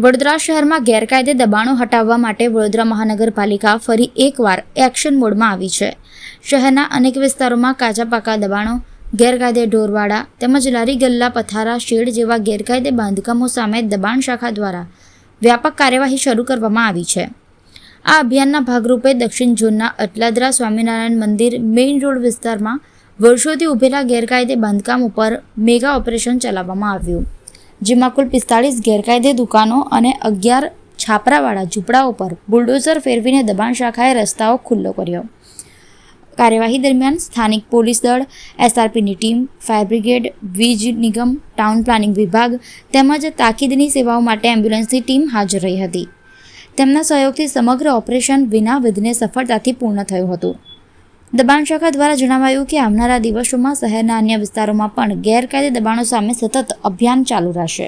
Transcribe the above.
વડોદરા શહેરમાં ગેરકાયદે દબાણો હટાવવા માટે વડોદરા મહાનગરપાલિકા ફરી એકવાર એક્શન મોડમાં આવી છે. શહેરના અનેક વિસ્તારોમાં કાચા પાકા દબાણો, ગેરકાયદે ઢોરવાડા તેમજ લારી ગલ્લા, પથારા, શેડ જેવા ગેરકાયદે બાંધકામો સામે દબાણ શાખા દ્વારા વ્યાપક કાર્યવાહી શરૂ કરવામાં આવી છે. આ અભિયાનના ભાગરૂપે દક્ષિણ ઝોનના અટલાદરા સ્વામિનારાયણ મંદિર મેઇન રોડ વિસ્તારમાં વર્ષોથી ઉભેલા ગેરકાયદે બાંધકામ ઉપર મેગા ઓપરેશન ચલાવવામાં આવ્યું, જેમાં કુલ 45 ગેરકાયદે દુકાનો અને 11 છાપરાવાળા ઝૂંપડાઓ પર બુલડોઝર ફેરવીને દબાણ શાખાએ રસ્તાઓ ખુલ્લો કર્યો. કાર્યવાહી દરમિયાન સ્થાનિક પોલીસ દળ, SRPની ટીમ, ફાયર બ્રિગેડ, વીજ નિગમ, ટાઉન પ્લાનિંગ વિભાગ તેમજ તાકીદની સેવાઓ માટે એમ્બ્યુલન્સની ટીમ હાજર રહી હતી. તેમના સહયોગથી સમગ્ર ઓપરેશન વિના વિઘ્ને સફળતાથી પૂર્ણ થયું હતું. દબાણ શાખા દ્વારા જણાવાયું કે આવનારા દિવસોમાં શહેરના અન્ય વિસ્તારોમાં પણ ગેરકાયદે દબાણો સામે સતત અભિયાન ચાલુ રહેશે.